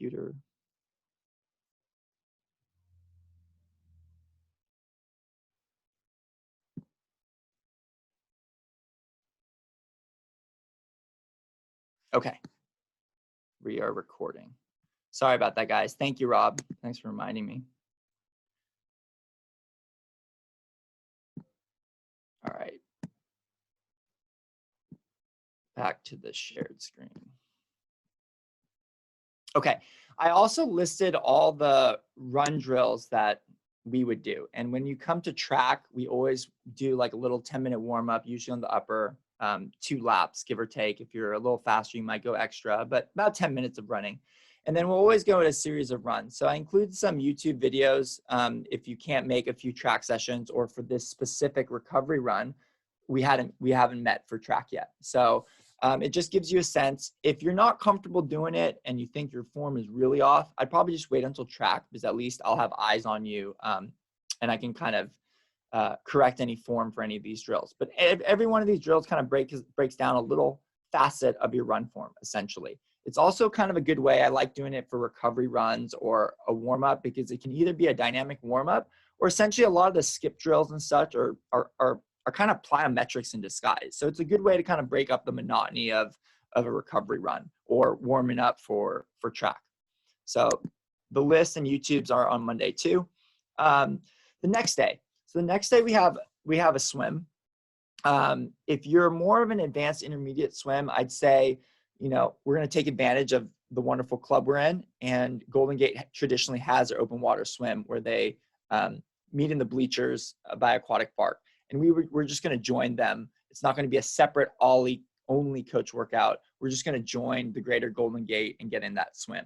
computer. Okay, we are recording. Sorry about that, guys. Thank you, Rob. Thanks for reminding me. All right. Back to the shared screen. Okay, I also listed all the run drills that we would do. And when you come to track, we always do like a little 10-minute warm up, usually on the upper 2 laps, give or take. If you're a little faster, you might go extra, but about 10 minutes of running. And then we'll always go at a series of runs. So I include some YouTube videos if you can't make a few track sessions, or for this specific recovery run, we haven't met for track yet. So it just gives you a sense. If you're not comfortable doing it and you think your form is really off, I'd probably just wait until track, because at least I'll have eyes on you and I can kind of correct any form for any of these drills. But every one of these drills kind of breaks down a little facet of your run form, essentially. It's also kind of a good way. I like doing it for recovery runs or a warm up, because it can either be a dynamic warm up, or essentially a lot of the skip drills and such are kind of plyometrics in disguise. So it's a good way to kind of break up the monotony of a recovery run or warming up for track. So the list and YouTubes are on Monday too. The next day. So the next day we have a swim. If you're more of an advanced intermediate swim, I'd say, we're going to take advantage of the wonderful club we're in. And Golden Gate traditionally has their open water swim where they meet in the bleachers by Aquatic Park. And we're just going to join them. It's not going to be a separate Ollie only coach workout. We're just going to join the greater Golden Gate and get in that swim.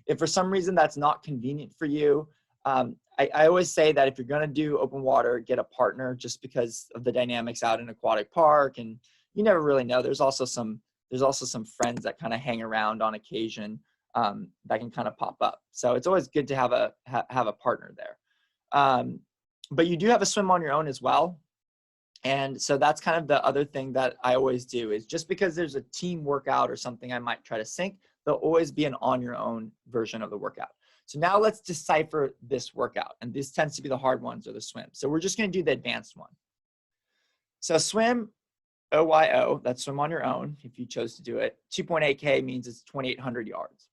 If for some reason that's not convenient for you, I always say that if you're going to do open water, get a partner, just because of the dynamics out in Aquatic Park. And you never really know. There's also some friends that kind of hang around on occasion that can kind of pop up. So it's always good to have a partner there. But you do have a swim on your own as well. And so that's kind of the other thing that I always do, is just because there's a team workout or something I might try to sync, there'll always be an on your own version of the workout. So now let's decipher this workout. And this tends to be the hard ones, or the swim. So we're just going to do the advanced one. So swim, OYO, that's swim on your own if you chose to do it. 2.8K means it's 2,800 yards.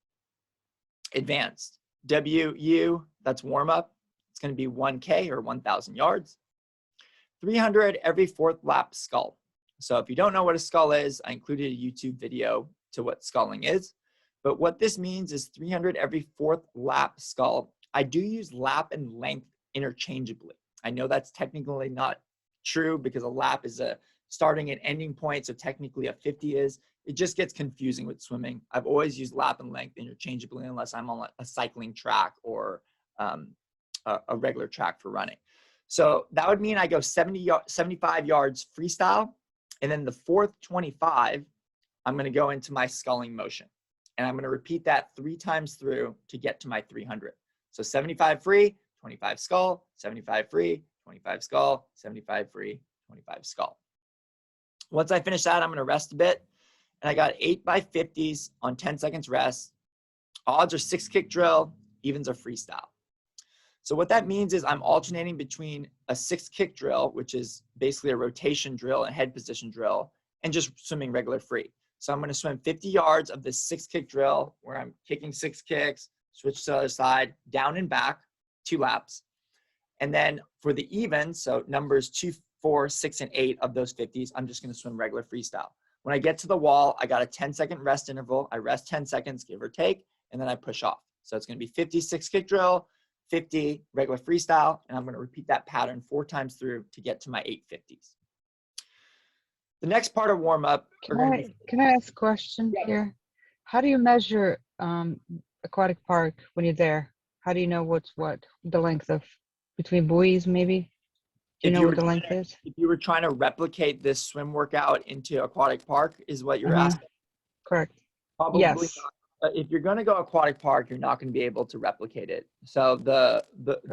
Advanced, WU, that's warm up. It's going to be 1K or 1,000 yards. 300 every 4th lap scull. So if you don't know what a scull is, I included a YouTube video to what sculling is. But what this means is 300 every 4th lap scull. I do use lap and length interchangeably. I know that's technically not true, because a lap is a starting and ending point. So technically a 50 is. It just gets confusing with swimming. I've always used lap and length interchangeably unless I'm on a cycling track or a regular track for running. So that would mean I go 75 yards freestyle. And then the 4th 25, I'm going to go into my sculling motion. And I'm going to repeat that 3 times through to get to my 300. So 75 free, 25 scull, 75 free, 25 scull, 75 free, 25 scull. Once I finish that, I'm going to rest a bit. And I got 8 by 50s on 10 seconds rest. Odds are 6 kick drill, evens are freestyle. So what that means is I'm alternating between a 6 kick drill, which is basically a rotation drill and head position drill, and just swimming regular free. So I'm going to swim 50 yards of this 6 kick drill where I'm kicking 6 kicks, switch to the other side, down and back, 2 laps. And then for the evens, so numbers 2, 4, 6, and 8 of those 50s, I'm just going to swim regular freestyle. When I get to the wall, I got a 10-second rest interval. I rest 10 seconds, give or take, and then I push off. So it's going to be 56 kick drill, 50 regular freestyle, and I'm going to repeat that pattern 4 times through to get to my 850s. The next part of warm up. Can I ask a question here? How do you measure Aquatic Park when you're there? How do you know what's what? The length of between buoys, maybe? Do you know what the length is? If you were trying to replicate this swim workout into Aquatic Park, is what you're asking? Correct. Probably yes. Not. If you're going to go Aquatic Park, you're not going to be able to replicate it. So the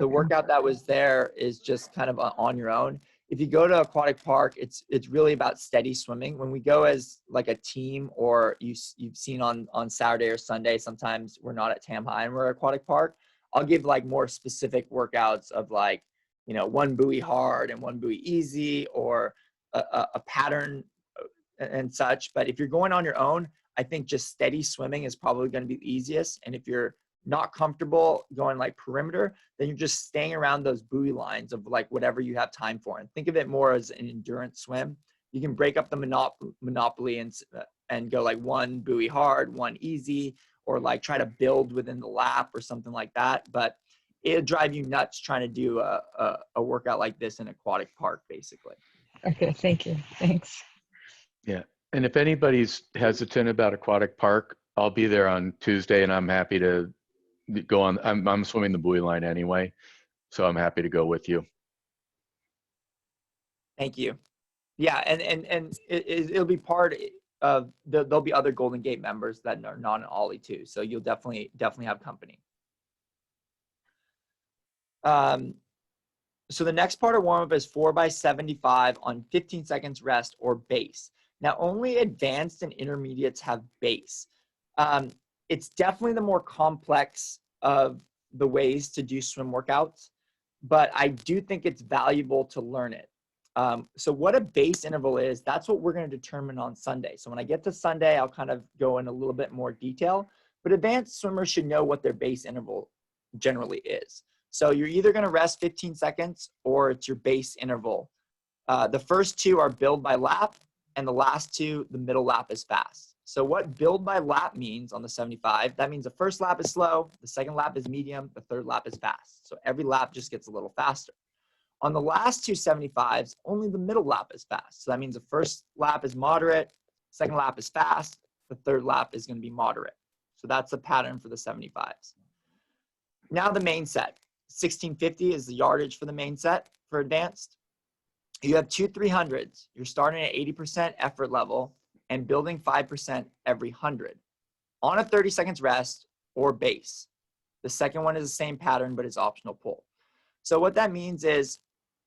workout that was there is just kind of on your own. if you go to aquatic park, it's really about steady swimming. When we go as like a team, or you've seen on Saturday or Sunday, sometimes we're not at Tam High and we're at aquatic park. I'll give like more specific workouts of like, you know, one buoy hard and one buoy easy, or a pattern and such. But if you're going on your own, I think just steady swimming is probably going to be the easiest. And if you're not comfortable going like perimeter, then you're just staying around those buoy lines of like whatever you have time for. And think of it more as an endurance swim. You can break up the monopoly and go like one buoy hard, one easy, or like try to build within the lap or something like that. But it'll drive you nuts trying to do a workout like this in aquatic park, basically. Okay, thank you. Thanks. Yeah. And if anybody's hesitant about aquatic park, I'll be there on Tuesday, and I'm happy to go on. I'm swimming the buoy line anyway, so I'm happy to go with you. Thank you. Yeah, and it'll be part of there'll be other Golden Gate members that are not an Ollie too, so you'll definitely have company. So the next part of warm-up is 4x75 on 15 seconds rest or base. Now, only advanced and intermediates have base. It's definitely the more complex of the ways to do swim workouts, but I do think it's valuable to learn it. So what a base interval is, that's what we're going to determine on Sunday. So when I get to Sunday, I'll kind of go in a little bit more detail, but advanced swimmers should know what their base interval generally is. So you're either going to rest 15 seconds or it's your base interval. The first two are build by lap, and the last two, the middle lap is fast. So what build by lap means on the 75, that means the first lap is slow, the second lap is medium, the third lap is fast. So every lap just gets a little faster. On the last two 75s, only the middle lap is fast. So that means the first lap is moderate, second lap is fast, the third lap is going to be moderate. So that's the pattern for the 75s. Now the main set. 1650 is the yardage for the main set for advanced. You have two 300s. You're starting at 80% effort level and building 5% every 100 on a 30 seconds rest or base. The second one is the same pattern, but it's optional pull. So what that means is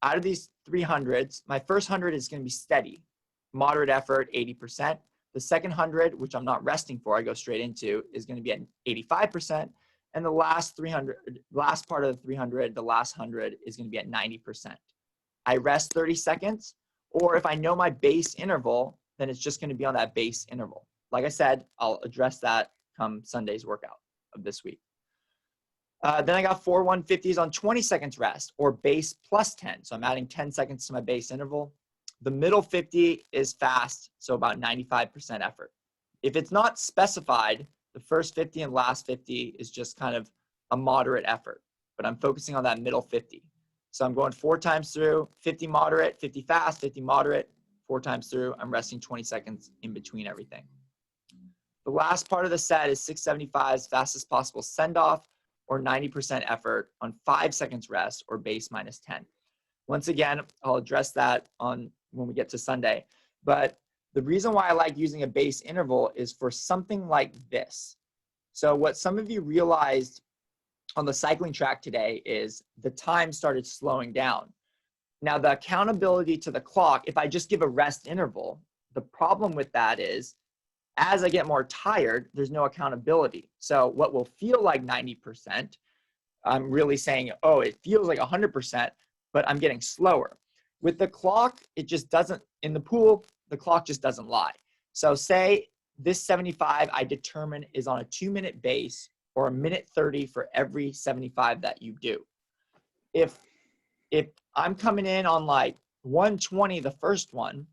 out of these 300s, my first 100 is going to be steady, moderate effort, 80%. The second 100, which I'm not resting for, I go straight into, is going to be at 85%. And the last 300, last part of the 300, the last 100 is going to be at 90%. I rest 30 seconds, or if I know my base interval, then it's just going to be on that base interval. Like I said, I'll address that come Sunday's workout of this week. Then I got 4 150s on 20 seconds rest or base plus 10. So I'm adding 10 seconds to my base interval. The middle 50 is fast, so about 95% effort. If it's not specified, the first 50 and last 50 is just kind of a moderate effort, but I'm focusing on that middle 50. So I'm going 4 times through, 50 moderate, 50 fast, 50 moderate, 4 times through. I'm resting 20 seconds in between everything. The last part of the set is 675 as fast as possible send off or 90% effort on 5 seconds rest or base minus 10. Once again, I'll address that on when we get to Sunday. But the reason why I like using a base interval is for something like this. So what some of you realized on the cycling track today is the time started slowing down. Now the accountability to the clock, if I just give a rest interval, the problem with that is as I get more tired, there's no accountability. So what will feel like 90%, I'm really saying, oh, it feels like 100%, but I'm getting slower. With the clock, it just doesn't, in the pool, the clock just doesn't lie. So say this 75 I determine is on a 2-minute base or a minute 30 for every 75 that you do. If I'm coming in on like 120, the first one,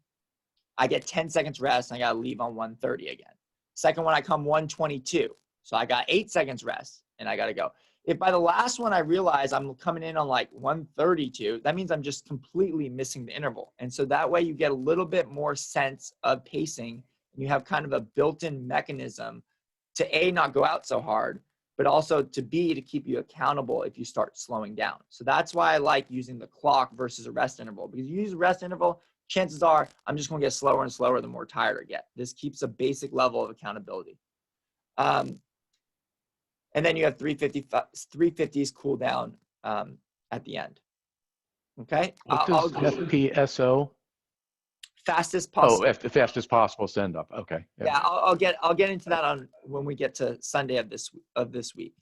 I get 10 seconds rest and I got to leave on 130 again. Second one, I come 122. So I got 8 seconds rest and I got to go. If by the last one I realize I'm coming in on like 132, that means I'm just completely missing the interval. And so that way you get a little bit more sense of pacing and you have kind of a built-in mechanism to A, not go out so hard, but also to B, to keep you accountable if you start slowing down. So that's why I like using the clock versus a rest interval, because you use a rest interval, chances are I'm just going to get slower and slower the more tired I get. This keeps a basic level of accountability. And then you have 350s cool down at the end. Okay. What does FPSO? Fastest Oh, possible. the fastest possible send up. Okay. Yeah, I'll get into that on when we get to Sunday of this week.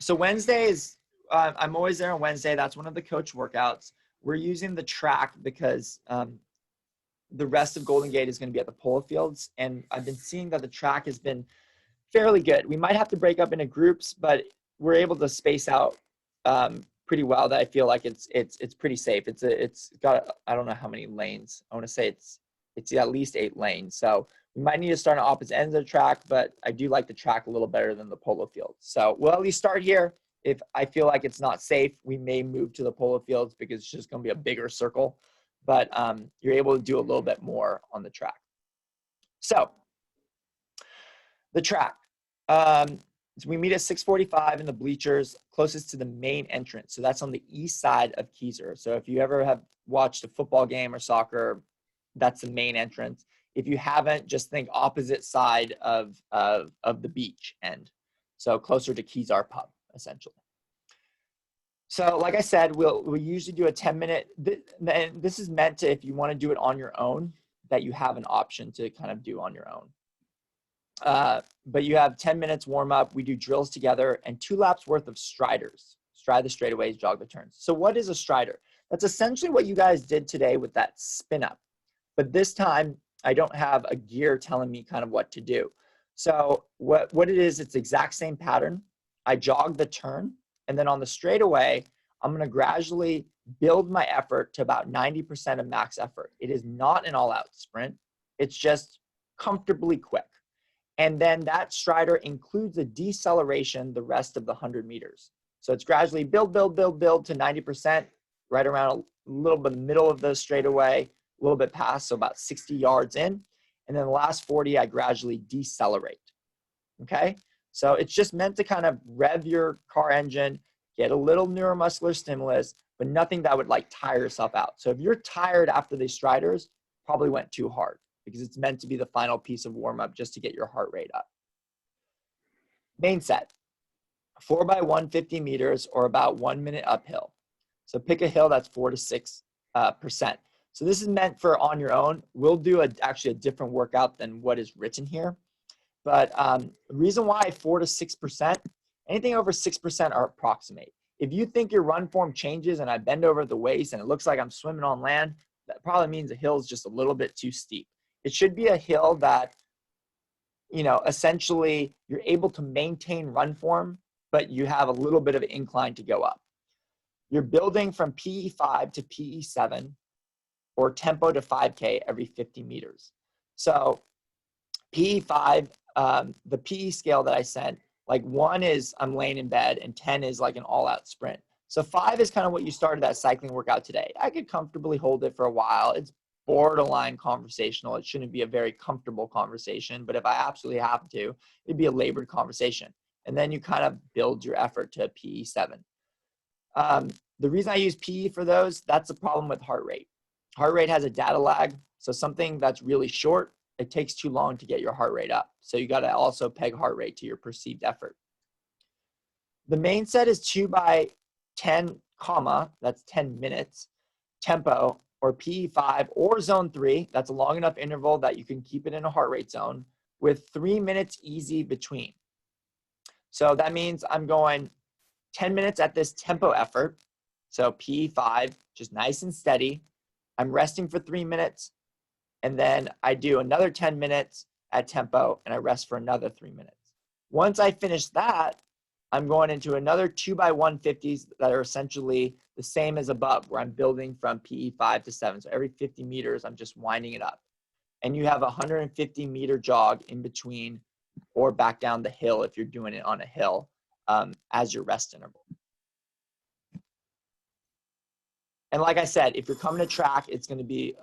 So Wednesday is I'm always there on Wednesday. That's one of the coach workouts. We're using the track because the rest of Golden Gate is going to be at the polo fields, and I've been seeing that the track has been fairly good. We might have to break up into groups, but we're able to space out pretty well. That I feel like it's pretty safe. It's got, I don't know how many lanes. I want to say it's at least 8 lanes. So we might need to start on opposite ends of the track, but I do like the track a little better than the polo fields. So we'll at least start here. If I feel like it's not safe, we may move to the polo fields because it's just going to be a bigger circle. But you're able to do a little bit more on the track. So the track. So we meet at 6:45 in the bleachers closest to the main entrance. So that's on the east side of Keyser. So if you ever have watched a football game or soccer, that's the main entrance. If you haven't, just think opposite side of the beach end. So closer to Kezar Pub, essentially. So like I said, we'll usually do a 10-minute, and this is meant to, if you want to do it on your own, that you have an option to kind of do on your own. But you have 10 minutes warm up. We do drills together and 2 laps worth of striders. Stride the straightaways, jog the turns. So what is a strider? That's essentially what you guys did today with that spin up. But this time I don't have a gear telling me kind of what to do. So what it is, it's the exact same pattern. I jog the turn, and then on the straightaway, I'm going to gradually build my effort to about 90% of max effort. It is not an all-out sprint. It's just comfortably quick. And then that strider includes a deceleration the rest of the 100 meters. So it's gradually build to 90%, right around a little bit middle of the straightaway, a little bit past, so about 60 yards in. And then the last 40, I gradually decelerate. Okay? So it's just meant to kind of rev your car engine, get a little neuromuscular stimulus, but nothing that would like tire yourself out. So if you're tired after these striders, probably went too hard, because it's meant to be the final piece of warm up just to get your heart rate up. Main set, 4x150 meters or about 1 minute uphill. So pick a hill that's 4 to 6%. So this is meant for on your own. We'll do actually a different workout than what is written here. But the reason why 4 to 6%, anything over 6% are approximate. If you think your run form changes and I bend over at the waist and it looks like I'm swimming on land, that probably means the hill is just a little bit too steep. It should be a hill that, essentially you're able to maintain run form, but you have a little bit of incline to go up. You're building from PE5 to PE7 or tempo to 5K every 50 meters. So PE5, the PE scale that I sent, like 1 is I'm laying in bed and 10 is like an all-out sprint. So 5 is kind of what you started that cycling workout today. I could comfortably hold it for a while. It's borderline conversational. It shouldn't be a very comfortable conversation, but if I absolutely have to, it'd be a labored conversation. And then you kind of build your effort to PE7. The reason I use PE for those, that's the problem with heart rate. Heart rate has a data lag. So something that's really short, it takes too long to get your heart rate up. So you got to also peg heart rate to your perceived effort. The main set is 2x10, that's 10 minutes, tempo, or PE5 or zone 3. That's a long enough interval that you can keep it in a heart rate zone with 3 minutes easy between. So that means I'm going 10 minutes at this tempo effort. So PE5, just nice and steady. I'm resting for 3 minutes. And then I do another 10 minutes at tempo and I rest for another 3 minutes. Once I finish that, I'm going into another 2x150s that are essentially the same as above, where I'm building from PE5 to 7. So every 50 meters, I'm just winding it up. And you have a 150 meter jog in between or back down the hill if you're doing it on a hill as your rest interval. And like I said, if you're coming to track, it's going to be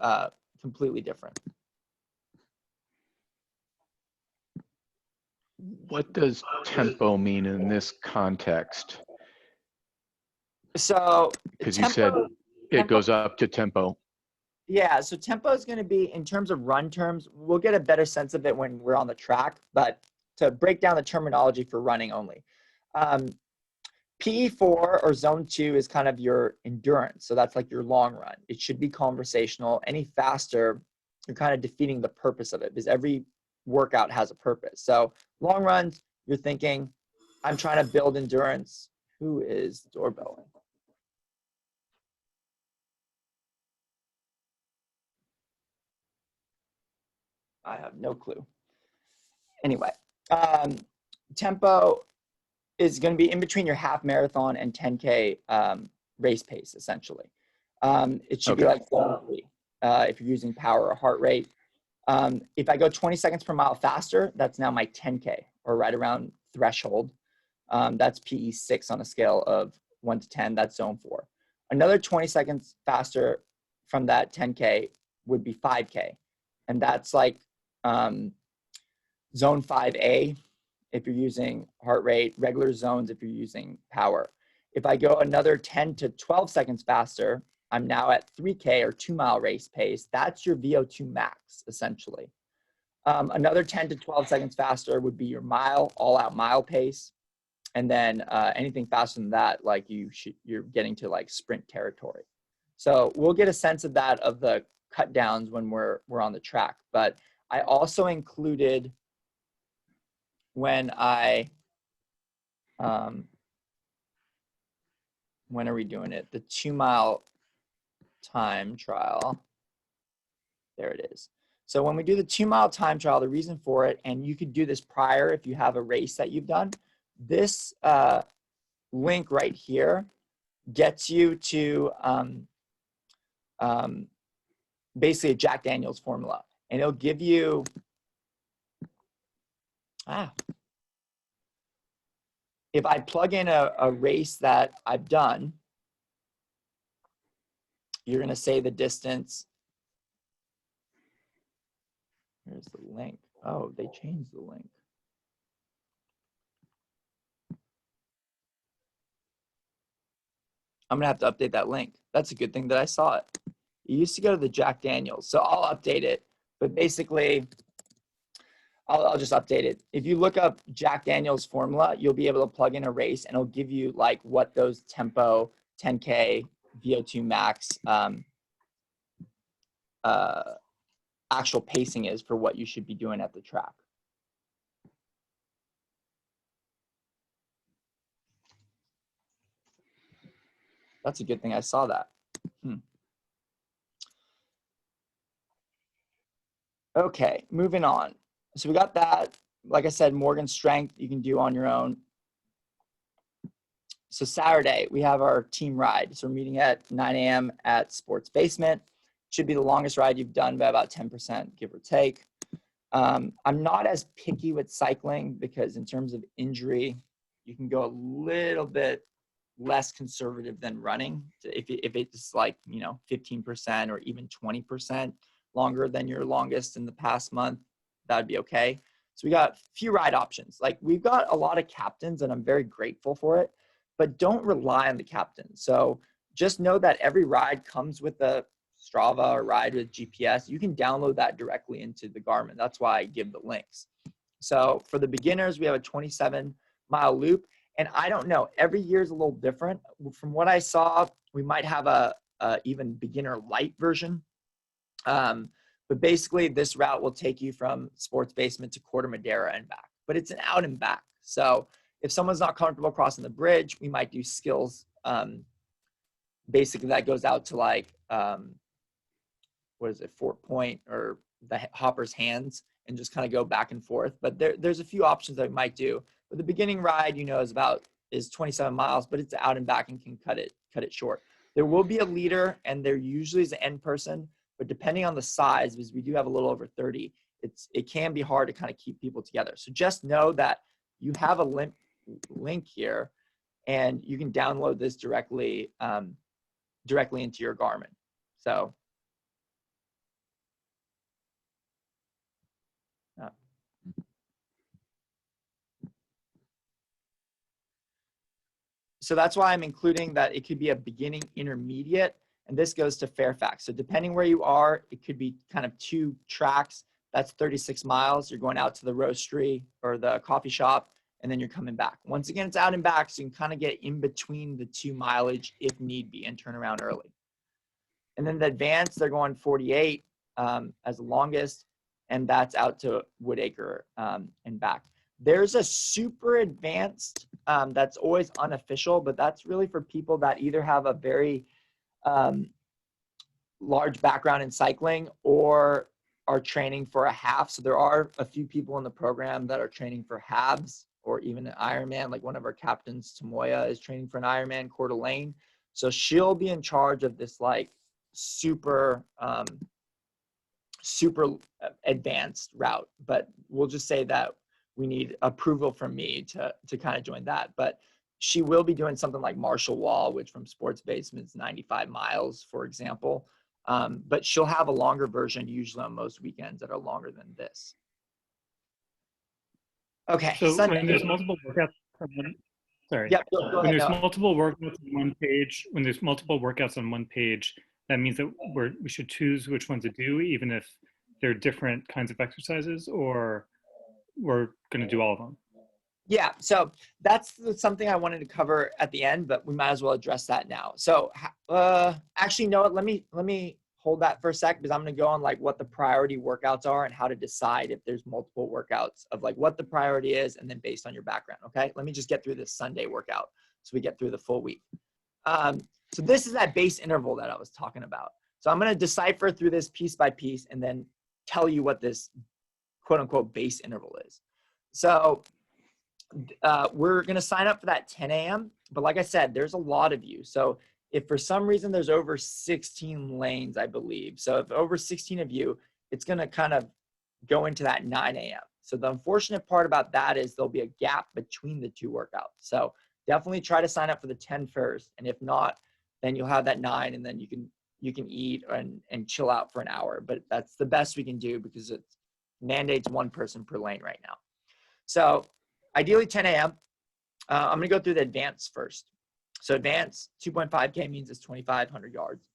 completely different. What does tempo mean in this context? So because you said it goes up to tempo. Yeah, so tempo is going to be, in terms of run terms, we'll get a better sense of it when we're on the track, but to break down the terminology for running only. PE4 or zone 2 is kind of your endurance. So that's like your long run. It should be conversational. Any faster, you're kind of defeating the purpose of it, because every workout has a purpose. So long runs, you're thinking, I'm trying to build endurance. Who is doorbelling? I have no clue. Anyway, tempo is going to be in between your half marathon and 10K race pace, essentially. It should be like 3 if you're using power or heart rate. If I go 20 seconds per mile faster, that's now my 10K, or right around threshold. That's PE6 on a scale of 1 to 10. That's zone 4. Another 20 seconds faster from that 10K would be 5K. And that's like zone 5A if you're using heart rate, regular zones if you're using power. If I go another 10 to 12 seconds faster, I'm now at 3K or 2-mile race pace. That's your VO2 max, essentially. Another 10 to 12 seconds faster would be your mile, all-out mile pace. And then anything faster than that, like you're getting to like sprint territory. So we'll get a sense of that, of the cut downs when we're on the track. But I also included, when are we doing it? The 2-mile time trial. There it is. So when we do the 2-mile time trial, the reason for it, and you could do this prior if you have a race that you've done, this link right here gets you to basically a Jack Daniels formula. And it'll give you, if I plug in a race that I've done, you're going to say the distance. Here's the link. Oh, they changed the link. I'm going to have to update that link. That's a good thing that I saw it. It used to go to the Jack Daniels, so I'll update it. But basically, I'll just update it. If you look up Jack Daniels formula, you'll be able to plug in a race, and it'll give you like what those tempo, 10K, VO2 max actual pacing is for what you should be doing at the track. That's a good thing I saw that. Okay, moving on. So we got that. Like I said, Morgan strength you can do on your own. So Saturday, we have our team ride. So we're meeting at 9 a.m. at Sports Basement. Should be the longest ride you've done by about 10%, give or take. I'm not as picky with cycling because in terms of injury, you can go a little bit less conservative than running. If it's like, 15% or even 20% longer than your longest in the past month, that'd be okay. So we got a few ride options. Like we've got a lot of captains and I'm very grateful for it, but don't rely on the captain. So just know that every ride comes with a Strava or ride with GPS. You can download that directly into the Garmin. That's why I give the links. So for the beginners, we have a 27-mile loop. And I don't know, every year is a little different. From what I saw, we might have a even beginner light version. But basically this route will take you from Sports Basement to Corte Madera and back, but it's an out and back. So if someone's not comfortable crossing the bridge, we might do skills. Basically that goes out to like, Fort Point or the Hopper's Hands, and just kind of go back and forth. But there's a few options that we might do. But the beginning ride, is 27 miles, but it's out and back and can cut it short. There will be a leader, and there usually is an end person, but depending on the size, because we do have a little over 30, it can be hard to kind of keep people together. So just know that you have a link here, and you can download this directly into your Garmin. So that's why I'm including that it could be a beginning intermediate, and this goes to Fairfax. So depending where you are, it could be kind of 2 tracks. That's 36 miles. You're going out to the roastery or the coffee shop, and then you're coming back. Once again, it's out and back, so you can kind of get in between the 2 mileage if need be and turn around early. And then the advanced, they're going 48 as the longest, and that's out to Woodacre and back. There's a super advanced that's always unofficial, but that's really for people that either have a very large background in cycling or are training for a half. So there are a few people in the program that are training for halves or even an Ironman. Like one of our captains, Tamoya, is training for an Ironman, Coeur d'Alene. So she'll be in charge of this like super advanced route. But we'll just say that we need approval from me to kind of join that. But she will be doing something like Marshall Wall, which from Sports Basement is 95 miles, for example. But she'll have a longer version usually on most weekends that are longer than this. Okay. So Sunday. when there's multiple workouts on one, sorry. Yep, go When ahead, there's Noah. multiple workouts on one page, when there's multiple workouts on one page, that means that we should choose which one to do, even if they're different kinds of exercises, or we're going to do all of them. Yeah, so that's something I wanted to cover at the end, but we might as well address that now. So actually, no, let me hold that for a sec, because I'm going to go on like what the priority workouts are and how to decide if there's multiple workouts of like what the priority is, and then based on your background. Okay, let me just get through this Sunday workout so we get through the full week. So this is that base interval that I was talking about. So I'm going to decipher through this piece by piece and then tell you what this quote unquote base interval is. So we're going to sign up for that 10 a.m. But like I said, there's a lot of you. So if for some reason there's over 16 lanes, I believe. So if over 16 of you, it's going to kind of go into that 9 a.m. So the unfortunate part about that is there'll be a gap between the 2 workouts. So definitely try to sign up for the 10 first. And if not, then you'll have that 9, and then you can eat and chill out for an hour. But that's the best we can do because it mandates 1 person per lane right now. So ideally 10 a.m. I'm going to go through the advanced first. So advanced 2.5K means it's 2,500 yards.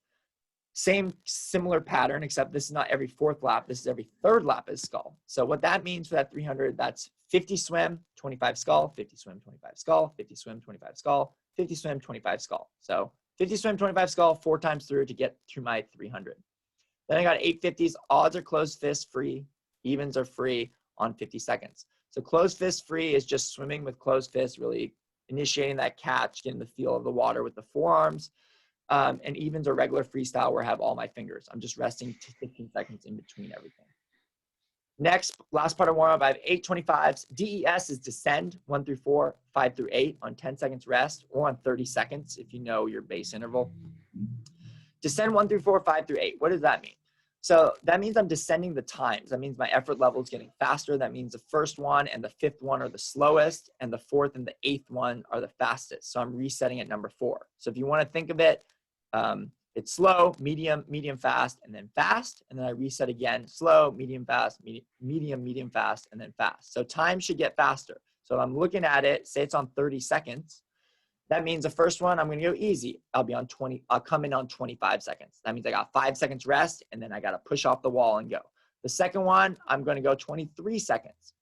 Similar pattern, except this is not every 4th lap. This is every 3rd lap is skull. So what that means for that 300, that's 50 swim, 25 skull, 50 swim, 25 skull, 50 swim, 25 skull, 50 swim, 25 skull. So 50 swim, 25 skull, 4 times through to get through my 300. Then I got 850s. Odds are closed fist free. Evens are free on 50 seconds. So closed fist free is just swimming with closed fists, really initiating that catch, getting the feel of the water with the forearms. And evens are regular freestyle where I have all my fingers. I'm just resting 15 seconds in between everything. Next, last part of warm up, I have 825s. DES is descend 1 through 4, 5 through 8 on 10 seconds rest, or on 30 seconds if you know your base interval. Descend 1 through 4, 5 through 8. What does that mean? So that means I'm descending the times. That means my effort level is getting faster. That means the first one and the 5th one are the slowest, and the 4th and the 8th one are the fastest. So I'm resetting at number 4. So if you want to think of it, it's slow, medium, medium, fast, and then fast. And then I reset again, slow, medium, fast, medium, medium, fast, and then fast. So time should get faster. So I'm looking at it, say it's on 30 seconds. That means the first one, I'm going to go easy. I'll come in on 25 seconds. That means I got 5 seconds rest, and then I got to push off the wall and go. The second one, I'm going to go 23 seconds.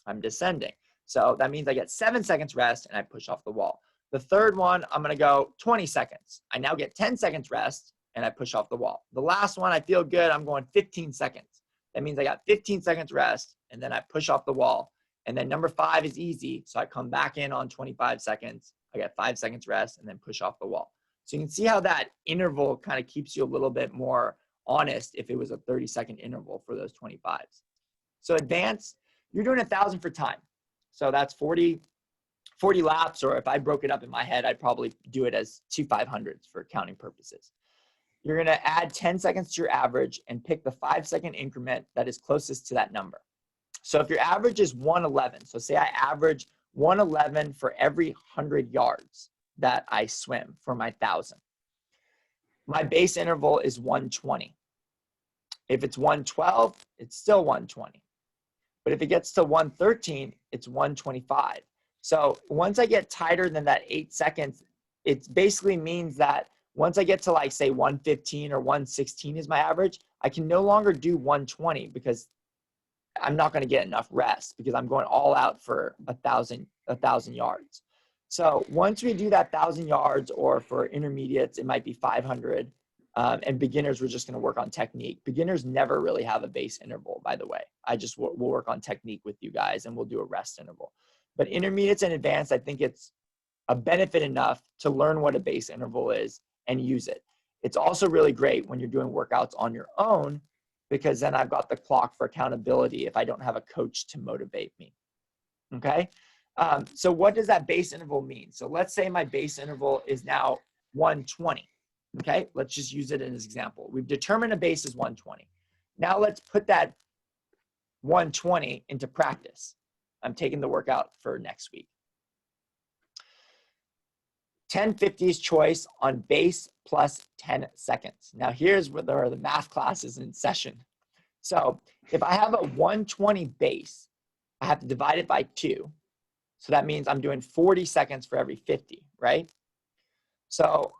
I'm descending. So that means I get 7 seconds rest, and I push off the wall. The third one, I'm going to go 20 seconds. I now get 10 seconds rest, and I push off the wall. The last one, I feel good. I'm going 15 seconds. That means I got 15 seconds rest, and then I push off the wall. And then number 5 is easy. So I come back in on 25 seconds. I get 5 seconds rest, and then push off the wall. So you can see how that interval kind of keeps you a little bit more honest if it was a 30-second interval for those 25s. So advanced, you're doing 1,000 for time. So that's 40 laps, or if I broke it up in my head, I'd probably do it as 2 500s for counting purposes. You're going to add 10 seconds to your average and pick the 5-second increment that is closest to that number. So if your average is 111, so say I average 111 for every 100 yards that I swim for my 1,000. My base interval is 120. If it's 112, it's still 120. But if it gets to 113, it's 125. So once I get tighter than that 8 seconds, it basically means that once I get to like say 115 or 116 is my average, I can no longer do 120 because I'm not going to get enough rest because I'm going all out for 1,000 yards. So once we do that 1,000 yards, or for intermediates, it might be 500. And beginners, we're just going to work on technique. Beginners never really have a base interval, by the way. We'll work on technique with you guys, and we'll do a rest interval. But intermediates and advanced, I think it's a benefit enough to learn what a base interval is and use it. It's also really great when you're doing workouts on your own, because then I've got the clock for accountability if I don't have a coach to motivate me. Okay. So what does that base interval mean? So let's say my base interval is now 120. Okay, let's just use it as an example. We've determined a base is 120. Now let's put that 120 into practice. I'm taking the workout for next week. 1050's choice on base plus 10 seconds. Now here's where there are the math classes in session. So if I have a 120 base, I have to divide it by 2. So that means I'm doing 40 seconds for every 50, right? So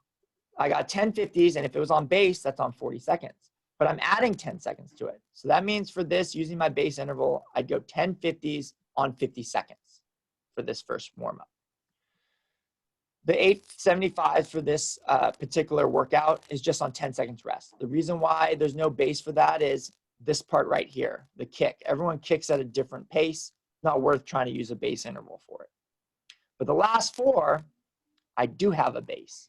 I got 1050s, and if it was on base, that's on 40 seconds. But I'm adding 10 seconds to it. So that means for this, using my base interval, I'd go 1050s on 50 seconds for this first warm-up. The 875s for this particular workout is just on 10 seconds rest. The reason why there's no base for that is this part right here, the kick. Everyone kicks at a different pace. Not worth trying to use a base interval for it. But the last 4, I do have a base.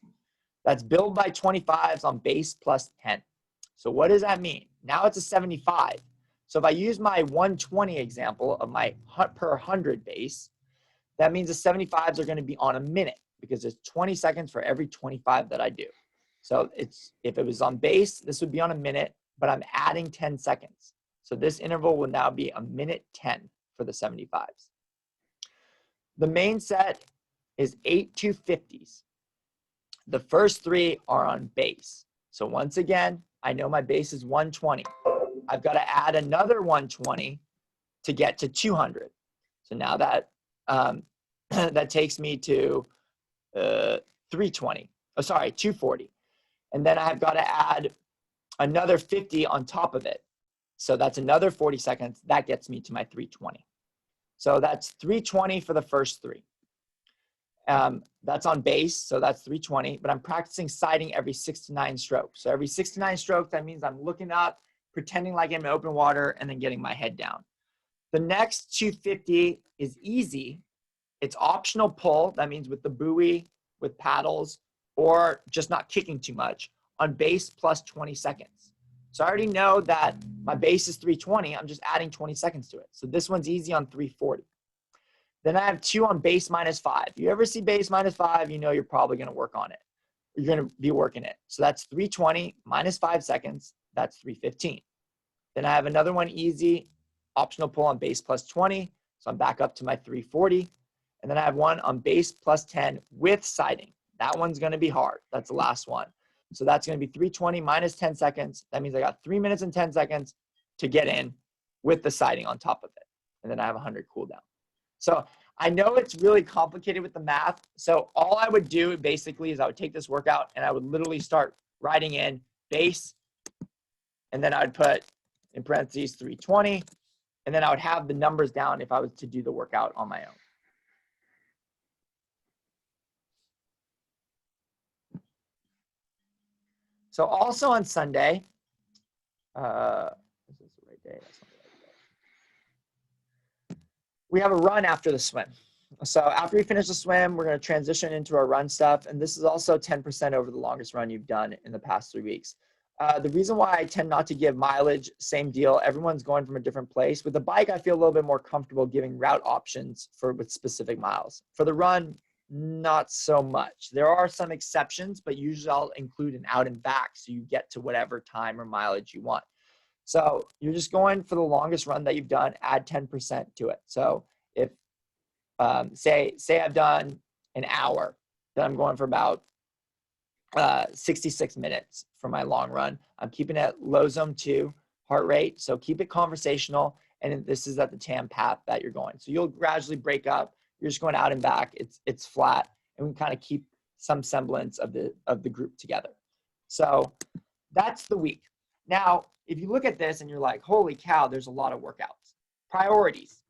That's build by 25s on base plus 10. So what does that mean? Now it's a 75. So if I use my 120 example of my per 100 base, that means the 75s are going to be on a minute, because there's 20 seconds for every 25 that I do. So if it was on base, this would be on a minute, but I'm adding 10 seconds. So this interval will now be a minute 10 for the 75s. The main set is 8 250s. The first 3 are on base. So once again, I know my base is 120. I've got to add another 120 to get to 200. So now that that takes me to 320. Oh, sorry, 240. And then I've got to add another 50 on top of it. So that's another 40 seconds. That gets me to my 320. So that's 320 for the first 3. That's on base, so that's 320, but I'm practicing sighting every 6 to 9 strokes. So every 6 to 9 strokes, that means I'm looking up, pretending like I'm in open water, and then getting my head down. The next 250 is easy. It's optional pull. That means with the buoy, with paddles, or just not kicking too much on base plus 20 seconds. So I already know that my base is 320. I'm just adding 20 seconds to it. So this one's easy on 340. Then I have 2 on base minus 5. You ever see base minus 5, you know you're probably going to work on it. You're going to be working it. So that's 320 minus 5 seconds. That's 315. Then I have another one easy, optional pull on base plus 20. So I'm back up to my 340. And then I have one on base plus 10 with sighting. That one's going to be hard. That's the last one. So that's going to be 320 minus 10 seconds. That means I got 3 minutes and 10 seconds to get in with the sighting on top of it. And then I have 100 cooldown. So I know it's really complicated with the math. So all I would do basically is I would take this workout and I would literally start writing in base. And then I would put in parentheses 320. And then I would have the numbers down if I was to do the workout on my own. So also on Sunday, is this the right day? That's not the right day. We have a run after the swim. So after we finish the swim, we're going to transition into our run stuff. And this is also 10% over the longest run you've done in the past 3 weeks. The reason why I tend not to give mileage, same deal. Everyone's going from a different place. With the bike, I feel a little bit more comfortable giving route options with specific miles. For the run, not so much. There are some exceptions, but usually I'll include an out and back so you get to whatever time or mileage you want. So you're just going for the longest run that you've done, add 10% to it. So if, say I've done an hour, then I'm going for about 66 minutes for my long run. I'm keeping it at low zone 2 heart rate. So keep it conversational. And this is at the TAM path that you're going. So you'll gradually break up. You're just going out and back. It's flat, and we can kind of keep some semblance of the group together. So that's the week. Now, if you look at this and you're like, holy cow, there's a lot of workouts. Priorities.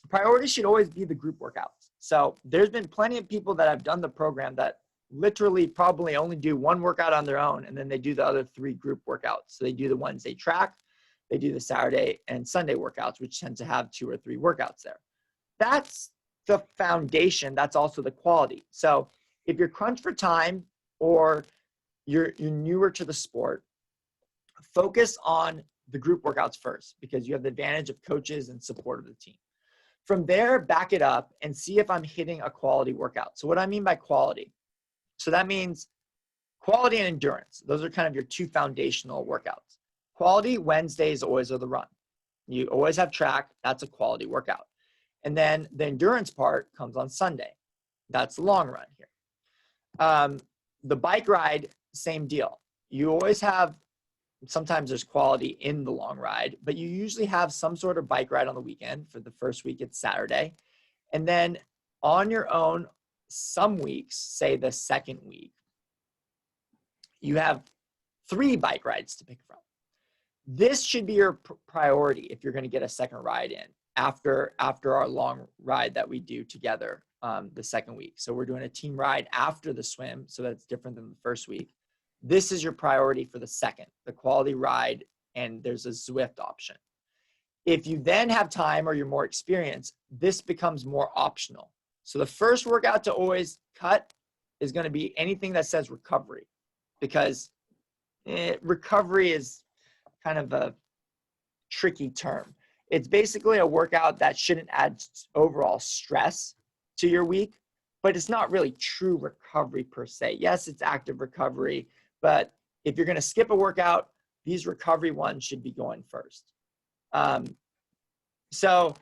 Priorities should always be the group workouts. So there's been plenty of people that have done the program that literally probably only do one workout on their own, and then they do the other 3 group workouts. So they do the Wednesday track, they do the Saturday and Sunday workouts, which tend to have 2 or 3 workouts there. That's the foundation. That's also the quality. So if you're crunched for time or you're newer to the sport, focus on the group workouts first, because you have the advantage of coaches and support of the team. From there, back it up and see if I'm hitting a quality workout. So what I mean by quality, so that means quality and endurance. Those are kind of your 2 foundational workouts. Quality, Wednesdays always are the run. You always have track. That's a quality workout. And then the endurance part comes on Sunday. That's the long run here. The bike ride, same deal. You always have, sometimes there's quality in the long ride, but you usually have some sort of bike ride on the weekend. For the first week, it's Saturday. And then on your own, some weeks, say the second week, you have 3 bike rides to pick from. This should be your priority if you're going to get a second ride in after our long ride that we do together the second week. So we're doing a team ride after the swim, so that's different than the first week. This is your priority for the second, the quality ride, and there's a Zwift option. If you then have time or you're more experienced, this becomes more optional. So the first workout to always cut is going to be anything that says recovery, because recovery is kind of a tricky term. It's basically a workout that shouldn't add overall stress to your week, but it's not really true recovery per se. Yes, it's active recovery, but if you're going to skip a workout, these recovery ones should be going first. So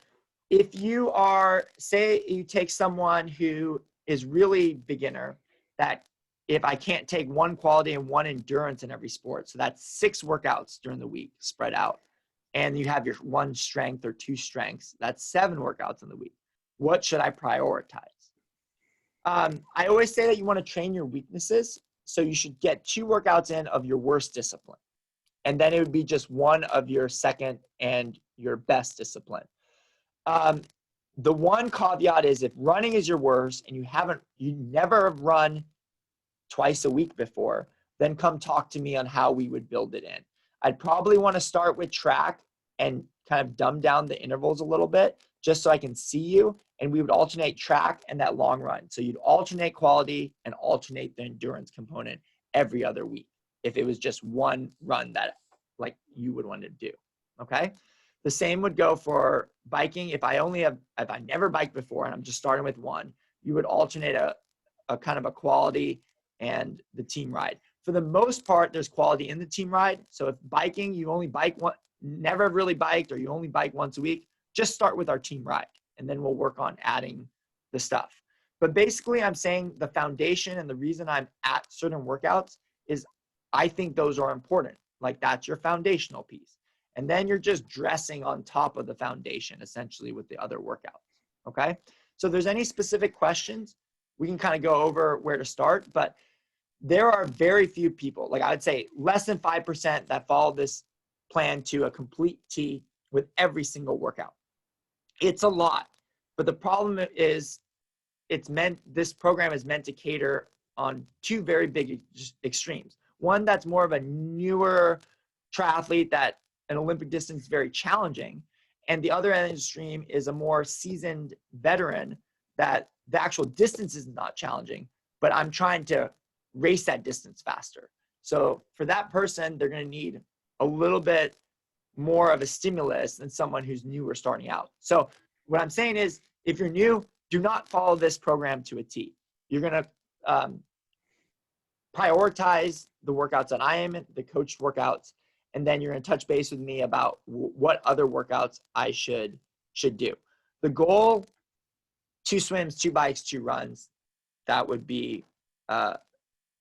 if you are, say you take someone who is really beginner, that if I can't take 1 quality and 1 endurance in every sport, so that's 6 workouts during the week spread out, and you have your 1 strength or 2 strengths, that's 7 workouts in the week. What should I prioritize? I always say that you want to train your weaknesses, so you should get 2 workouts in of your worst discipline, and then it would be just 1 of your second and your best discipline. The one caveat is if running is your worst and you never have run twice a week before, then come talk to me on how we would build it in. I'd probably want to start with track and kind of dumb down the intervals a little bit just so I can see you, and we would alternate track and that long run. So you'd alternate quality and alternate the endurance component every other week if it was just 1 run that like you would want to do. Okay. The same would go for biking. If I never biked before and I'm just starting with 1, you would alternate a kind of a quality and the team ride. For the most part, there's quality in the team ride. So if biking, you only bike never really biked, or you only bike once a week, just start with our team ride, and then we'll work on adding the stuff. But basically, I'm saying the foundation and the reason I'm at certain workouts is I think those are important. Like that's your foundational piece. And then you're just dressing on top of the foundation, essentially, with the other workouts. Okay. So if there's any specific questions, we can kind of go over where to start. But there are very few people, like I would say less than 5%, that follow this plan to a complete T with every single workout. It's a lot. But the problem is this program is meant to cater on 2 very big extremes. One that's more of a newer triathlete that an Olympic distance is very challenging. And the other end of the extreme is a more seasoned veteran that the actual distance is not challenging, but I'm trying to race that distance faster. So for that person, they're going to need a little bit more of a stimulus than someone who's new or starting out. So what I'm saying is, if you're new, do not follow this program to a T. You're going to prioritize the workouts that I am in, the coached workouts, and then you're going to touch base with me about what other workouts I should do. The goal, 2 swims, 2 bikes, 2 runs. That would be a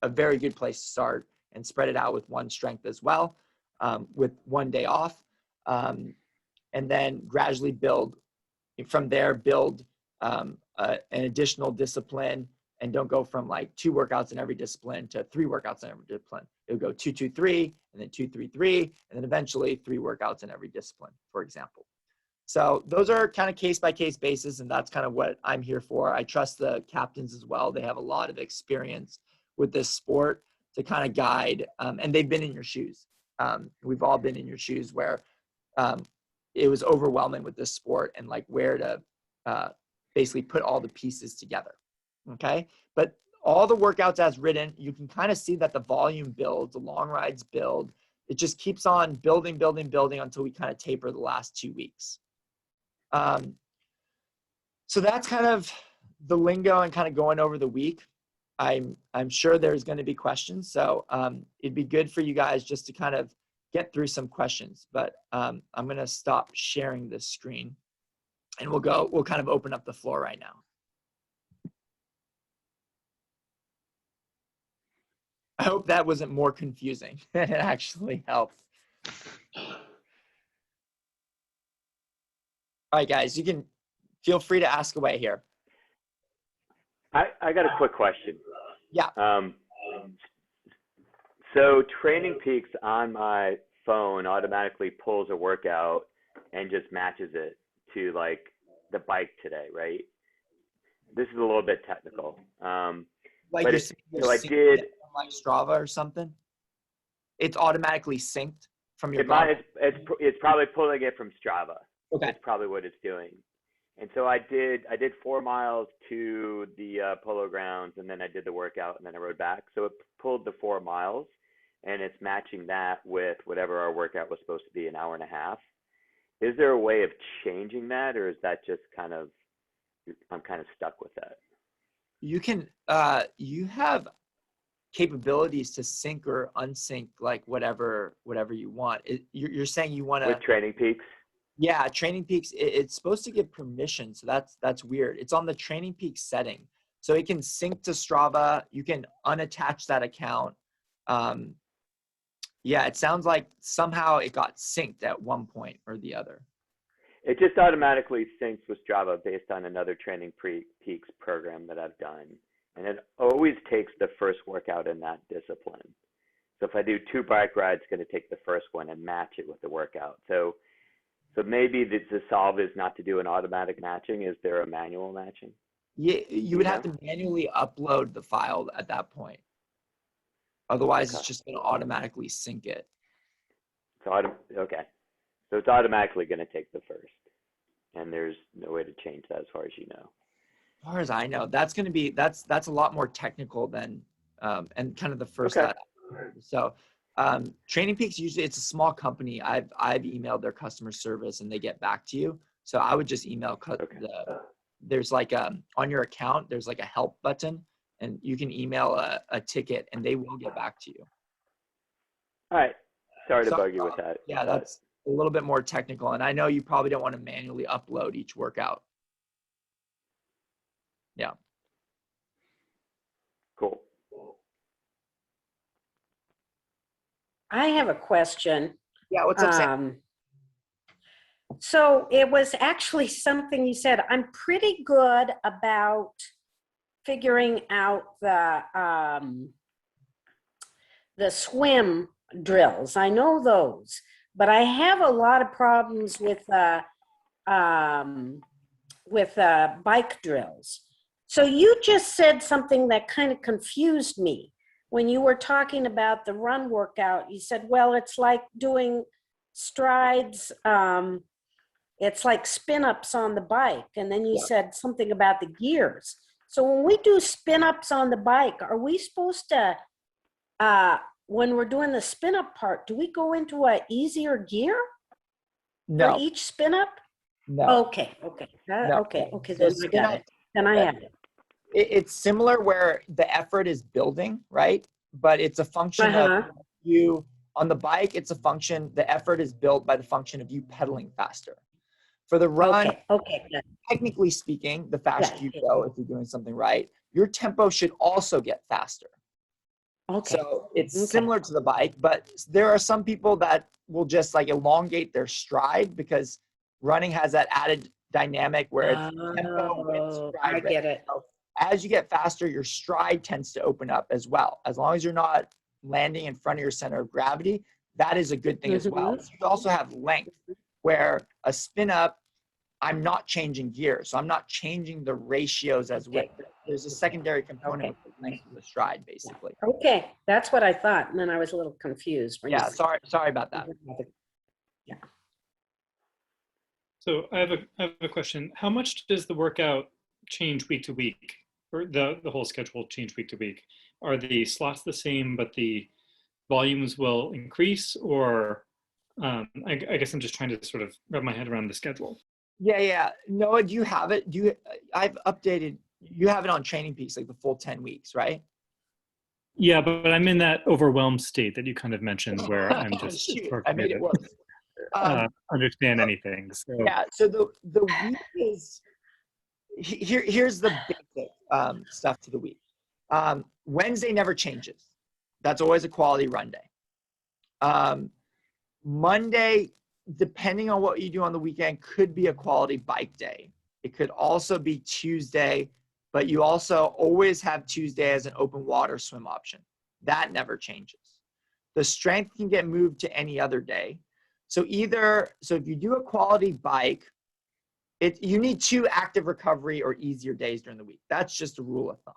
very good place to start, and spread it out with 1 strength as well, with 1 day off. And then gradually build from there, an additional discipline, and don't go from like 2 workouts in every discipline to 3 workouts in every discipline. It would go 2, 2, 3, and then 2, 3, 3, and then eventually 3 workouts in every discipline, for example. So those are kind of case by case basis, and that's kind of what I'm here for. I trust the captains as well. They have a lot of experience with this sport to kind of guide, and they've been in your shoes. We've all been in your shoes where it was overwhelming with this sport and like where to basically put all the pieces together. Okay. But all the workouts as written, you can kind of see that the volume builds, the long rides build. It just keeps on building until we kind of taper the last 2 weeks. So that's kind of the lingo and kind of going over the week. I'm sure there's going to be questions. So it'd be good for you guys just to kind of get through some questions, but I'm going to stop sharing this screen and we'll kind of open up the floor right now. I hope that wasn't more confusing. It actually helped. All right, guys, you can feel free to ask away here. I got a quick question. Yeah. So TrainingPeaks on my phone automatically pulls a workout and just matches it to like the bike today, right? This is a little bit technical. Like but so I did like Strava or something. It's automatically synced from your. It's probably pulling it from Strava. Okay. That's probably what it's doing. And so I did 4 miles to the polo grounds, and then I did the workout, and then I rode back. So it pulled the 4 miles, and it's matching that with whatever our workout was supposed to be, an hour and a half. Is there a way of changing that, or is that just kind of, I'm kind of stuck with that? You can, you have capabilities to sync or unsync, like whatever you want. You're saying you want to. With TrainingPeaks? Yeah, TrainingPeaks, it's supposed to give permission. So that's weird. It's on the TrainingPeaks setting. So it can sync to Strava. You can unattach that account. Yeah, it sounds like somehow it got synced at one point or the other. It just automatically syncs with Strava based on another TrainingPeaks program that I've done. And it always takes the first workout in that discipline. So if I do 2 bike rides, it's going to take the first one and match it with the workout. So maybe the solve is not to do an automatic matching. Is there a manual matching? Yeah, you would have to manually upload the file at that point. Otherwise, It's just going to automatically sync it. So it's automatically going to take the first, and there's no way to change that as far as you know. As far as I know, that's going to be that's a lot more technical than and kind of the first. Okay. So TrainingPeaks, usually it's a small company. I've emailed their customer service and they get back to you. So I would just email there's like on your account, there's like a help button and you can email a ticket and they will get back to you. All right. Sorry to bug you with that. Yeah, that's a little bit more technical. And I know you probably don't want to manually upload each workout. Yeah. Cool. I have a question. Yeah, what's up, Sam? So it was actually something you said. I'm pretty good about figuring out the swim drills. I know those, but I have a lot of problems with bike drills. So you just said something that kind of confused me. When you were talking about the run workout, you said, well, it's like doing strides. It's like spin-ups on the bike. And then you said something about the gears. So when we do spin-ups on the bike, are we supposed to, when we're doing the spin-up part, do we go into an easier gear? No. For each spin-up? No. Okay. No. Okay. Then I got it. Then I have it. It's similar where the effort is building, right? But it's a function of you on the bike. It's a function. The effort is built by the function of you pedaling faster. For the run, okay. Technically speaking, the faster you go, if you're doing something right, your tempo should also get faster. Okay. So it's similar to the bike, but there are some people that will just like elongate their stride because running has that added dynamic where it's tempo with stride. I get it. So as you get faster, your stride tends to open up as well. As long as you're not landing in front of your center of gravity, that is a good thing as well. So you also have length, where a spin up, I'm not changing gears. So I'm not changing the ratios as width. There's a secondary component with the length of the stride, basically. Okay, that's what I thought, and then I was a little confused. When you Yeah, said- sorry about that. Yeah. So I have a question. How much does the workout change week to week, or the whole schedule change week to week? Are the slots the same, but the volumes will increase, or I guess I'm just trying to sort of wrap my head around the schedule. Yeah. Noah, do you have it? I've updated, you have it on TrainingPeaks, like the full 10 weeks, right? Yeah, but I'm in that overwhelmed state that you kind of mentioned where I'm just Shoot, I struggling made it to worse. understand anything. So Yeah, so the week is, here's the basic stuff to the week. Wednesday never changes. That's always a quality run day. Monday, depending on what you do on the weekend, could be a quality bike day. It could also be Tuesday, but you also always have Tuesday as an open water swim option. That never changes. The strength can get moved to any other day. So if you do a quality bike, you need 2 active recovery or easier days during the week. That's just a rule of thumb.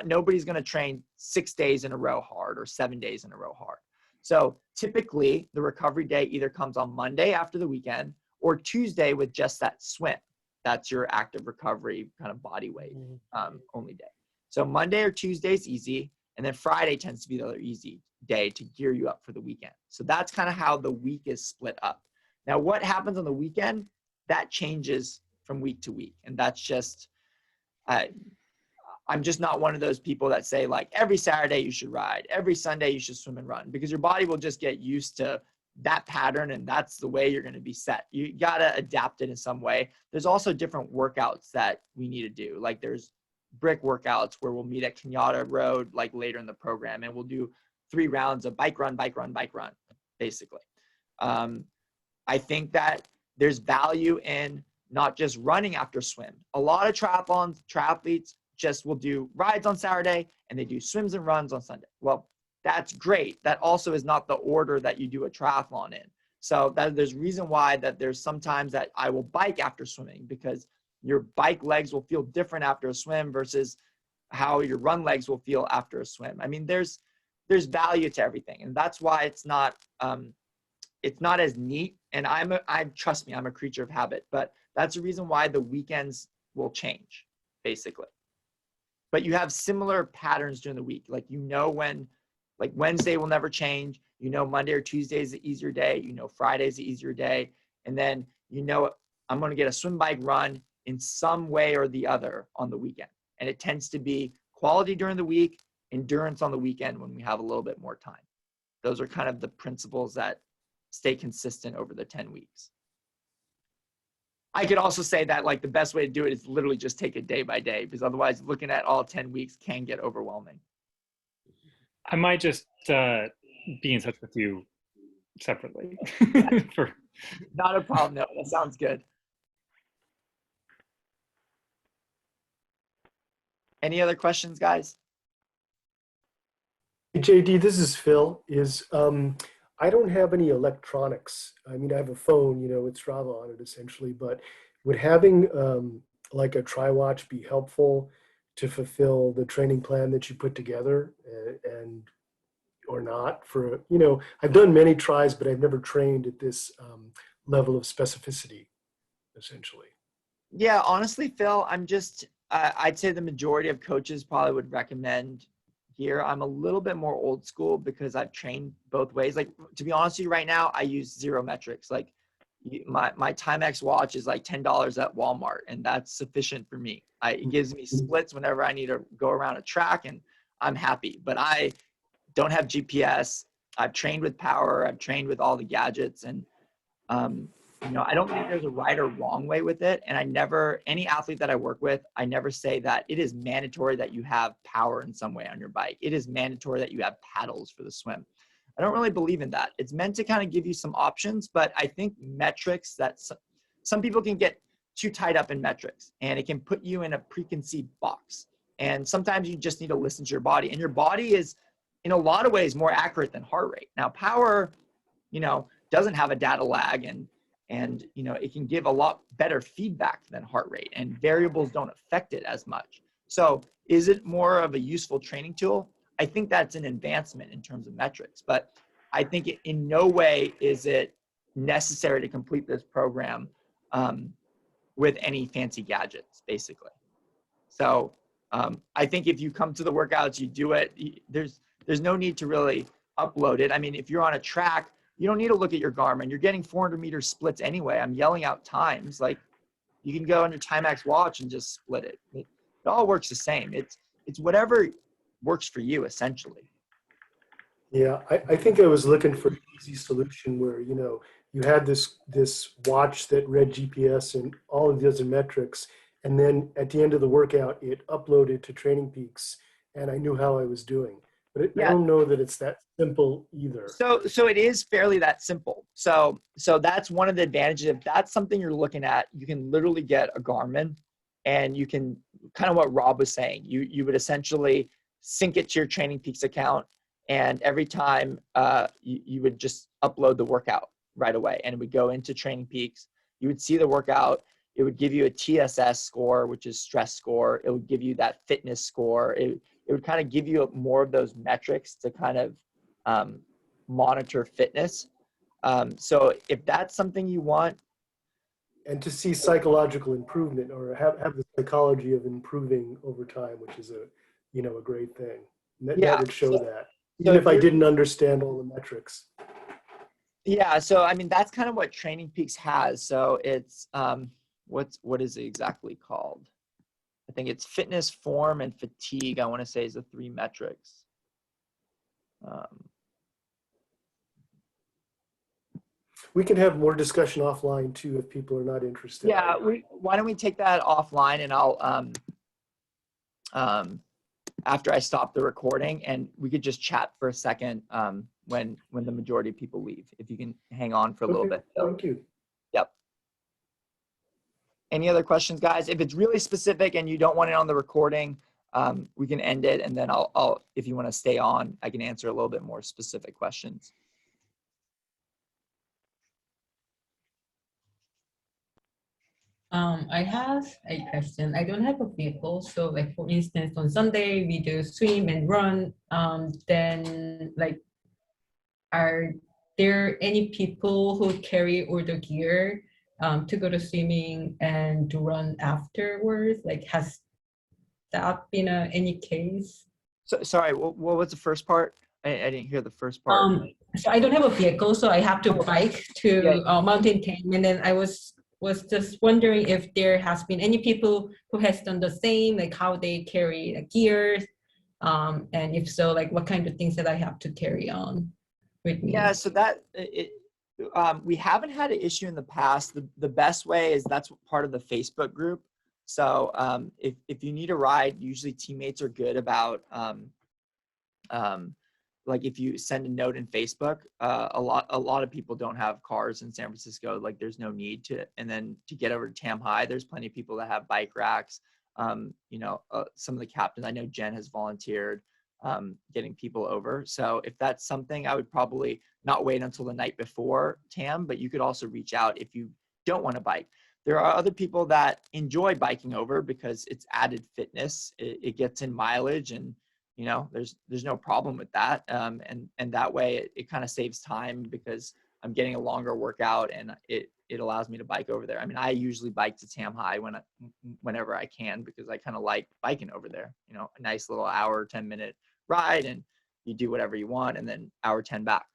Nobody's going to train 6 days in a row hard or 7 days in a row hard. So typically the recovery day either comes on Monday after the weekend or Tuesday with just that swim. That's your active recovery kind of body weight only day. So Monday or Tuesday is easy. And then Friday tends to be the other easy day to gear you up for the weekend. So that's kind of how the week is split up. Now, what happens on the weekend, that changes from week to week. And that's just, I'm just not one of those people that say like every Saturday you should ride, every Sunday you should swim and run, because your body will just get used to that pattern and that's the way you're going to be set. You got to adapt it in some way. There's also different workouts that we need to do. Like there's brick workouts where we'll meet at Kenyatta Road like later in the program and we'll do 3 rounds of bike run, basically. I think that there's value in not just running after swim. A lot of triathletes just will do rides on Saturday and they do swims and runs on Sunday. Well, that's great. That also is not the order that you do a triathlon in. So there's reason why that there's sometimes that I will bike after swimming, because your bike legs will feel different after a swim versus how your run legs will feel after a swim. I mean, there's value to everything. And that's why it's not as neat. And trust me, I'm a creature of habit, but that's the reason why the weekends will change basically. But you have similar patterns during the week. Like, when, like Wednesday will never change. Monday or Tuesday is the easier day. Friday is the easier day. And then, I'm going to get a swim, bike, run in some way or the other on the weekend. And it tends to be quality during the week, endurance on the weekend when we have a little bit more time. Those are kind of the principles that stay consistent over the 10 weeks. I could also say that like the best way to do it is literally just take it day by day, because otherwise looking at all 10 weeks can get overwhelming. I might just be in touch with you separately. Not a problem. No, that sounds good. Any other questions, guys? JD, this is Phil. I don't have any electronics. I mean, I have a phone, with Strava on it essentially, but would having like a TriWatch be helpful to fulfill the training plan that you put together or not for, I've done many tries, but I've never trained at this level of specificity essentially. Yeah, honestly, Phil, I'd say the majority of coaches probably would recommend here. I'm a little bit more old school because I've trained both ways. Like, to be honest with you right now, I use 0 metrics. Like my Timex watch is like $10 at Walmart, and that's sufficient for me. It gives me splits whenever I need to go around a track, and I'm happy. But I don't have GPS. I've trained with Power. I've trained with all the gadgets, and I don't think there's a right or wrong way with it. And any athlete that I work with, I never say that it is mandatory that you have Power in some way on your bike. It is mandatory that you have paddles for the swim. I don't really believe in that. It's meant to kind of give you some options, but I think metrics, that some people can get too tied up in metrics and it can put you in a preconceived box. And sometimes you just need to listen to your body, and your body is in a lot of ways more accurate than heart rate. Now, Power, doesn't have a data lag, and And, you know, it can give a lot better feedback than heart rate, and variables don't affect it as much. So is it more of a useful training tool? I think that's an advancement in terms of metrics, but I think in no way is it necessary to complete this program with any fancy gadgets, basically. So I think if you come to the workouts, you do it, there's no need to really upload it. I mean, if you're on a track, you don't need to look at your Garmin. You're getting 400-meter splits anyway. I'm yelling out times. Like, you can go on your Timex watch and just split it. It all works the same. It's whatever works for you, essentially. Yeah, I think I was looking for an easy solution where, you know, you had this watch that read GPS and all of the other metrics, and then at the end of the workout, it uploaded to TrainingPeaks, and I knew how I was doing. But I Yeah. don't know that it's that simple either. So it is fairly that simple. So that's one of the advantages. If that's something you're looking at, you can literally get a Garmin, and you can, kind of what Rob was saying, you would essentially sync it to your TrainingPeaks account, and every time you would just upload the workout right away, and it would go into TrainingPeaks. You would see the workout. It would give you a TSS score, which is stress score. It would give you that fitness score. It would kind of give you more of those metrics to kind of monitor fitness. So if that's something you want, And to see psychological improvement, or have the psychology of improving over time, which is a great thing. That would show that. Even if I didn't understand all the metrics. Yeah, so I mean, that's kind of what TrainingPeaks has. So it's what is it exactly called? I think it's fitness, form, and fatigue, I want to say, is the 3 metrics. We can have more discussion offline too if people are not interested. Yeah, why don't we take that offline, and I'll after I stop the recording, and we could just chat for a second when the majority of people leave. If you can hang on for a little bit. Thank you. Yep. Any other questions, guys? If it's really specific and you don't want it on the recording, we can end it, and then I'll if you want to stay on, I can answer a little bit more specific questions. I have a question. I don't have a vehicle, so like for instance, on Sunday we do swim and run. Then like, are there any people who carry all the gear to go to swimming and to run afterwards? Like, has that been any case? So sorry, what was the first part? I didn't hear the first part. So I don't have a vehicle, so I have to bike to Mountain Tame, and then I was just wondering if there has been any people who has done the same, like how they carry the gears, and if so, like what kind of things that I have to carry on with me. Yeah, so that we haven't had an issue in the past. The best way is that's part of the Facebook group. So if you need a ride, usually teammates are good about like if you send a note in Facebook. A lot of people don't have cars in San Francisco. Like, there's no need to. And then to get over to Tam High, there's plenty of people that have bike racks. You know, some of the captains, I know Jen has volunteered getting people over. So if that's something, I would probably not wait until the night before Tam, but you could also reach out if you don't want to bike. There are other people that enjoy biking over because it's added fitness. It gets in mileage, and you know, there's no problem with that. And that way it kind of saves time because I'm getting a longer workout, and it allows me to bike over there. I mean, I usually bike to Tam High whenever I can, because I kind of like biking over there. You know, a nice little hour, 10-minute ride, and you do whatever you want, and then hour 10 back.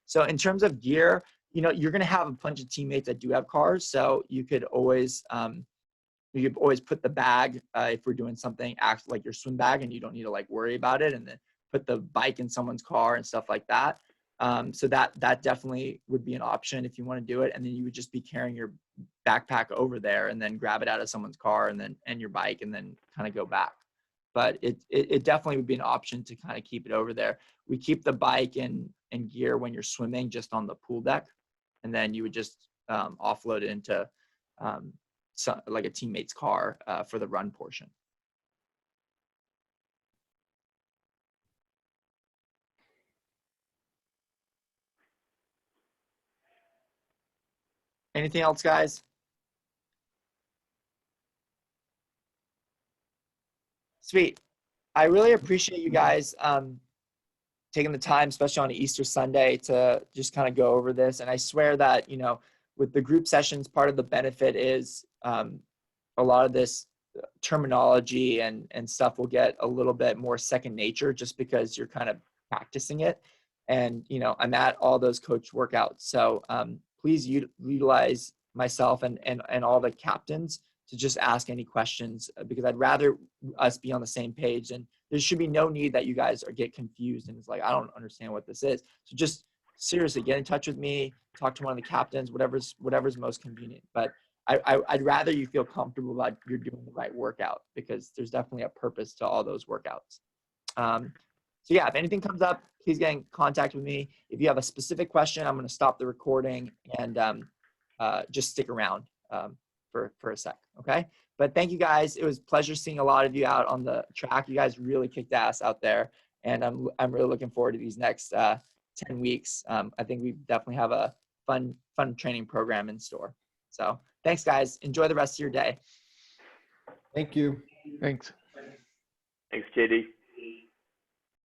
So in terms of gear, you know, you're going to have a bunch of teammates that do have cars. So you could always put the bag, if we're doing something, act like your swim bag, and you don't need to like worry about it, and then put the bike in someone's car and stuff like that. So that definitely would be an option if you want to do it. And then you would just be carrying your backpack over there, and then grab it out of someone's car, and your bike, and then kind of go back. But it definitely would be an option to kind of keep it over there. We keep the bike and gear when you're swimming just on the pool deck, and then you would just offload it into like a teammate's car for the run portion. Anything else, guys? Sweet. I really appreciate you guys taking the time, especially on Easter Sunday, to just kind of go over this. And I swear that, you know, with the group sessions, part of the benefit is a lot of this terminology and stuff will get a little bit more second nature just because you're kind of practicing it. And, you know, I'm at all those coach workouts. So please utilize myself and all the captains to just ask any questions, because I'd rather us be on the same page, and there should be no need that you guys get confused and it's like, I don't understand what this is. So just seriously get in touch with me, talk to one of the captains, whatever's most convenient. But I'd rather you feel comfortable about you're doing the right workout, because there's definitely a purpose to all those workouts. So yeah, if anything comes up, please get in contact with me. If you have a specific question, I'm going to stop the recording and just stick around for a sec. Okay. But thank you guys. It was a pleasure seeing a lot of you out on the track. You guys really kicked ass out there. And I'm really looking forward to these next 10 weeks. I think we definitely have a fun training program in store. So thanks, guys. Enjoy the rest of your day. Thank you. Thanks. Thanks, JD.